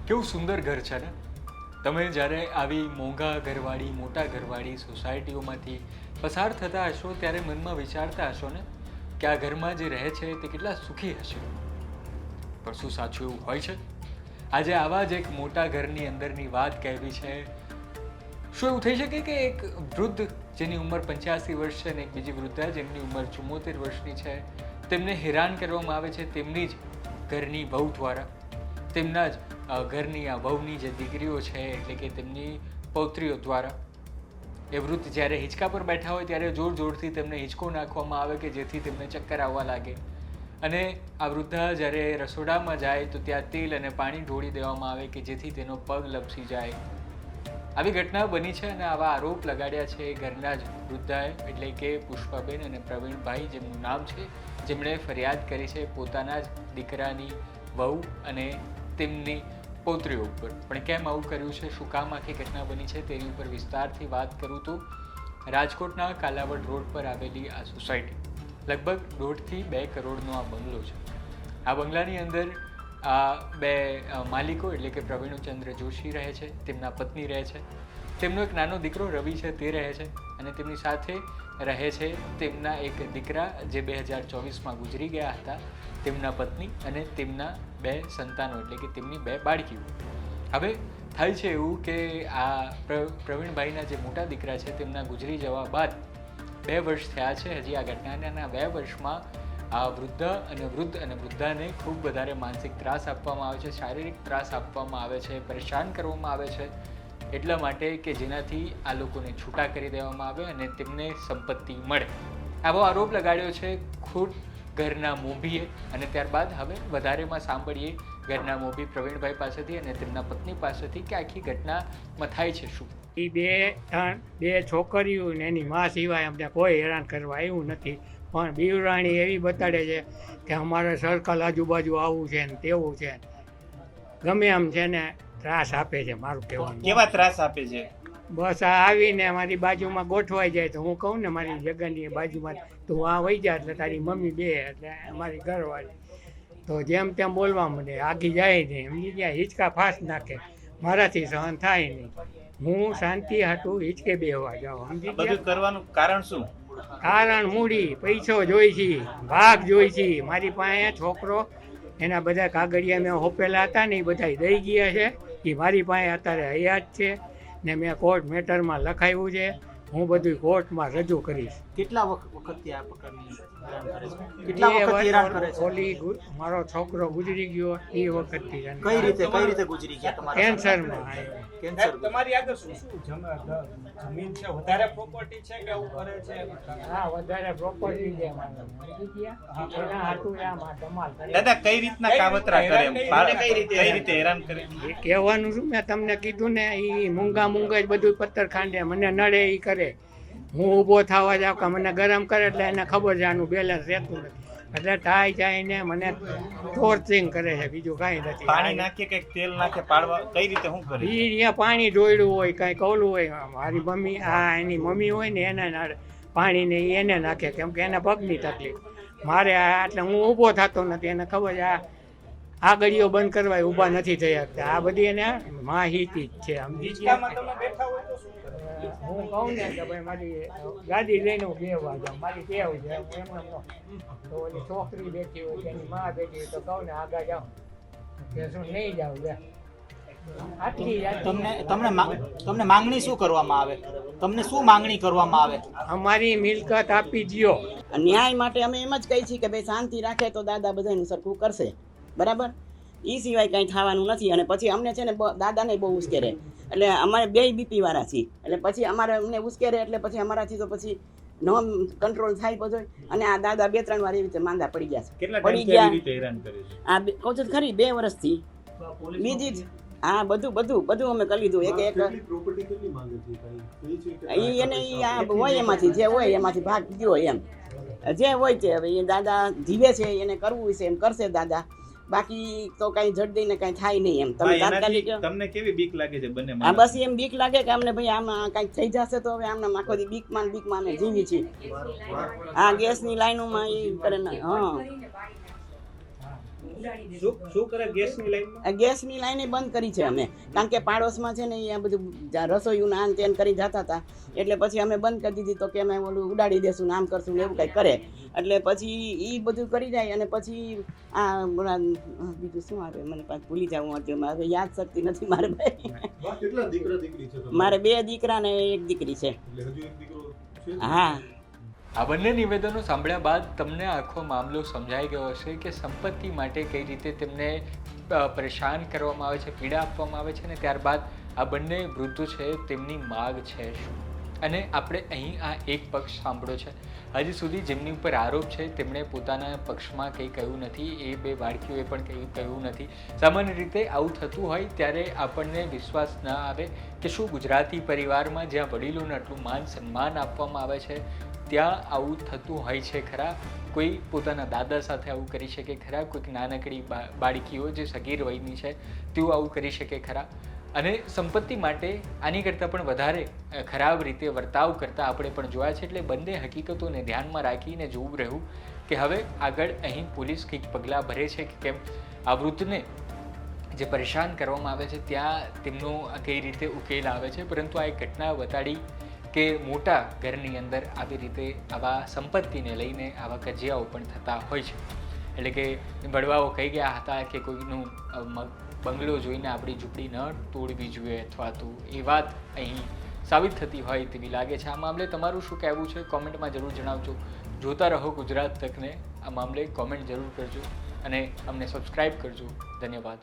કેવું સુંદર ઘર છે ને. તમે જ્યારે આવી મોંઘા ઘરવાળી મોટા ઘરવાળી સોસાયટીઓમાંથી પસાર થતા હશો ત્યારે મનમાં વિચારતા હશો ને કે આ ઘરમાં જે રહે છે તે કેટલા સુખી હશે. પણ શું સાચું એવું હોય છે? આજે આવા જ એક મોટા ઘરની અંદરની વાત કહેવી છે. શું એવું થઈ શકે કે એક વૃદ્ધ જેની ઉંમર 85 વર્ષ છે અને એક બીજી વૃદ્ધા જેમની ઉંમર 74 વર્ષની છે, તેમને હેરાન કરવામાં આવે છે તેમની જ ઘરની વહુ દ્વારા, તેમના જ ઘરની આ વહુની જે દીકરીઓ છે એટલે કે તેમની પૌત્રીઓ દ્વારા. એ વૃદ્ધ જ્યારે હિંચકા પર બેઠા હોય ત્યારે જોર જોરથી તેમને હિંચકો નાખવામાં આવે કે જેથી તેમને ચક્કર આવવા લાગે. અને આ વૃદ્ધા જ્યારે રસોડામાં જાય તો ત્યાં તેલ અને પાણી ઢોળી દેવામાં આવે કે જેથી તેનો પગ લપસી જાય. આવી ઘટના બની છે અને આવા આરોપ લગાડ્યા છે ઘરના જ વૃદ્ધાએ એટલે કે પુષ્પાબેન અને પ્રવીણભાઈ જેમનું નામ છે, જેમણે ફરિયાદ કરી છે પોતાના જ દીકરાની વહુ અને તેમની પૌત્રીઓ ઉપર. પણ કેમ આવું કર્યું છે, શું કામ આખી ઘટના બની છે તેની ઉપર વિસ્તારથી વાત કરું તો રાજકોટના કાલાવડ રોડ પર આવેલી આ સોસાયટી લગભગ 1.5 થી 2 કરોડનો આ બંગલો છે. આ બંગલાની અંદર આ બે માલિકો એટલે કે પ્રવીણચંદ્ર જોશી રહે છે, તેમના પત્ની રહે છે, તેમનો એક નાનો દીકરો રવિ છે તે રહે છે અને તેમની સાથે રહે છે તેમના એક દીકરા જે 2024માં ગુજરી ગયા હતા, તેમના પત્ની અને તેમના 2 સંતાનો એટલે કે તેમની 2 બાળકીઓ. હવે થાય છે એવું કે આ પ્રવીણભાઈના જે મોટા દીકરા છે તેમના ગુજરી જવા બાદ 2 વર્ષ થયા છે હજી આ ઘટનાને, અને આ 2 વર્ષમાં આ વૃદ્ધ અને વૃદ્ધાને ખૂબ વધારે માનસિક ત્રાસ આપવામાં આવે છે, શારીરિક ત્રાસ આપવામાં આવે છે, પરેશાન કરવામાં આવે છે એટલા માટે કે જેનાથી આ લોકોને છૂટા કરી દેવામાં આવે અને તેમને સંપત્તિ મળે. આવો આરોપ લગાડ્યો છે ખુદ ઘરના મોભીએ. અને ત્યારબાદ હવે વધારેમાં સાંભળીએ ઘરના મોભી પ્રવીણભાઈ પાસેથી અને તેમના પત્ની પાસેથી કે આખી ઘટનામાં થાય છે શું. એ બે છોકરીઓ ને એની મા સિવાય અમને કોઈ હેરાન કરવા આવ્યું નથી. પણ બીવરાણી એવી બતાડે છે કે અમારે સર્કલ આજુબાજુ આવું છે ને તેવું છે, ગમે એમ છે ને ત્રાસ આપે છે. મારું કહેવાનું કેવા ત્રાસ આપે છે? બસ આ આવીને મારી બાજુમાં ગોઠવાઈ જાય તો હું કહું ને મારી જગ્યાની બાજુમાં તું આ વહી જા એટલે તારી મમ્મી બે એટલે અમારી ઘરવાળી તો જેમ તેમ બોલવા માંડે, આગી જાય નહીં, એમની ત્યાં હિંચકા ફાસ નાખે, મારાથી સહન થાય નહીં. હું શાંતિ હાટું હિંચકે બેહવા જાઉં. સમજી બધું કરવાનું કારણ શું? કારણ મૂડી પૈસો જોઈ છે, ભાગ જોઈ છે. મારી પાસે છોકરો એના બધા કાગળિયા મેં હોપેલા હતા ને એ બધા દઈ ગયા છે. એ મારી પાસે અત્યારે હયાત છે ને મેં કોર્ટ મેટરમાં લખાવ્યું છે. હું બધું કોર્ટમાં રજૂ કરીશ. કેટલા વખતથી આ પ્રકારની હેરાન કરે છે? કેટલા વખતથી હેરાન કરે છે? ઓલી મારો છોકરો ગુજરી ગયો એ વખતથી. કઈ રીતે ગુજરી ગયા? તમારા કેન્સરમાં આવ્યો. કેન્સર. તમારી આગળ શું જમીન છે, વધારે પ્રોપર્ટી છે કે એવું કરે છે? હા, વધારે પ્રોપર્ટી છે એના હાટું આમાં ધમાલ કરે. દાદા કઈ રીતના કાવતરા કરે? કઈ રીતે હેરાન કરે? એ કહેવાનું શું, મેં તમને કીધું ને એ મૂંગા જ બધું પથ્થર ખાંડે મને નડે એ કરે. હું ઊભો થવા જાવ કે મને ગરમ કરે એટલે એને ખબર છે આનું બેલેન્સ રહેતું નથી એટલે થાય જાય ને મને ટોર્ચિંગ કરે છે, બીજું કાંઈ નથી. પાણી નાખે કે તેલ નાખે પાડવા? કઈ રીતે શું કરે? એ પાણી ઢોળ્યું હોય કાંઈ કવલું હોય, મારી મમ્મી એની મમ્મી હોય ને એને પાણી ને એને નાખે કેમ કે એને પગની તકલીફ. મારે એટલે હું ઊભો થતો નથી, એને ખબર છે આ ગળીઓ બંધ કરવા ઊભા નથી થઈ શકતા. આ બધી એને માહિતી જ છે. સમજી ગયા? હું કહું ને કે ભાઈ મારી ગાડી લઈને હું બેહવા જાઉં, મારી ટેવ છે એમને તો ઓલી છોકરી બેઠી હોય કે એની મા બેઠી હોય તો કહું ને આગળ જાઉં કે શું નહીં જાઉં લે. તમને માંગણી શું કરવામાં આવે? તમને શું માંગણી કરવામાં આવે? અમારી મિલકત આપી દ્યો. ન્યાય માટે અમે એમ જ કહી છીએ કે ભાઈ શાંતિ રાખે તો દાદા બધાનું સરખું કરશે, બરાબર? એ સિવાય કંઈ થવાનું નથી. અને પછી અમને છે ને દાદાને બહુ ઉશ્કેરે એટલે અમારે 2 બીપી વાળા છીએ એટલે પછી અમારે અમને ઉશ્કેરે એટલે પછી અમારાથી તો પછી નો કંટ્રોલ થાય બધો. અને આ દાદા 2-3 વાર એવી રીતે માંદા પડી ગયા છે. પડી ગયા આ કહું છું ખરી 2 વર્ષથી. બીજી જ હા બધું અમે કરી લીધું. એક એને આ હોય એમાંથી જે હોય એમાંથી ભાગ ગયો એમ જે હોય છે. હવે એ દાદા જીવે છે એને કરવું છે એમ કરશે દાદા, બાકી તો કઈ જડ દઈને કઈ થાય નહીં એમ. તમે તાત્કાલિક તમને કેવી બીક લાગે છે બંને? હા, બસ એમ બીક લાગે કે અમને ભાઈ આમાં કઈક થઈ જશે તો હવે આમને આખો દી બીકમાં અમે જીવી છીએ. આ ગેસની લાઈનોમાં એ કરે ને. હા શું કરે ગેસની લાઈનમાં? આ ગેસની લાઈને બંધ કરી છે અમે, કારણ કે પાડોશમાં છે ને અહીંયા બધું રસોઈયું આન તેન કરી જતા હતા, એટલે પછી અમે બંધ કરી દીધી. તો કે અમે ઓલું ઉડાડી દેશું ને આમ કરશું ને એવું કંઈ કરે, એટલે પછી એ બધું કરી જાય. અને પછી આ બીજું શું આવે મને પાછું ભૂલી જવું હતું, મારે યાદ શક્તિ નથી મારે ભાઈ. કેટલા દીકરા દીકરી છે? મારે 2 દીકરા ને 1 દીકરી છે. એટલે હજુ એક દીકરો છે? હા. આ બંને નિવેદનો સાંભળ્યા બાદ તમને આખો મામલો સમજાઈ ગયો હશે કે સંપત્તિ માટે કઈ રીતે તેમને પરેશાન કરવામાં આવે છે, પીડા આપવામાં આવે છે, અને ત્યારબાદ આ બંને વૃદ્ધો છે તેમની માગ છે શું. અને આપણે અહીં આ એક પક્ષ સાંભળ્યો છે. હજી સુધી જેમની ઉપર આરોપ છે તેમણે પોતાના પક્ષમાં કંઈ કહ્યું નથી, એ 2 બાળકીઓએ પણ કંઈ કહ્યું નથી. સામાન્ય રીતે આવું થતું હોય ત્યારે આપણને વિશ્વાસ ન આવે કે શું ગુજરાતી પરિવારમાં જ્યાં વડીલોને આટલું માન સન્માન આપવામાં આવે છે ત્યાં આવું થતું હોય છે ખરા? કોઈ પોતાના દાદા સાથે આવું કરી શકે ખરા? કોઈક નાનકડી બાળકીઓ જે સગીર વયની છે તેઓ આવું કરી શકે ખરા? અને સંપત્તિ માટે આની કરતાં પણ વધારે ખરાબ રીતે વર્તાવ કરતા આપણે પણ જોયા છે. એટલે બંને હકીકતોને ધ્યાનમાં રાખીને જોવું રહ્યું કે હવે આગળ અહીં પોલીસ કંઈક પગલાં ભરે છે કે કેમ, આ વૃદ્ધને જે પરેશાન કરવામાં આવે છે ત્યાં તેમનો કઈ રીતે ઉકેલ આવે છે. પરંતુ આ એક ઘટના બતાડી કે મોટા ઘરની અંદર આવી રીતે આવા સંપત્તિને લઈને આવા કજિયાઓ પણ થતા હોય છે. એટલે કે વડવાઓ કહી ગયા હતા કે કોઈનું બંગલો જોઈને આપણી ઝૂંપડી ન તોડવી જોઈએ, અથવા તો એ વાત અહીં સાબિત થતી હોય તેવી લાગે છે. આ મામલે તમારું શું કહેવું છે કોમેન્ટમાં જરૂર જણાવજો. જોતા રહો ગુજરાત તકને. આ મામલે કોમેન્ટ જરૂર કરજો અને અમને સબસ્ક્રાઈબ કરજો. ધન્યવાદ.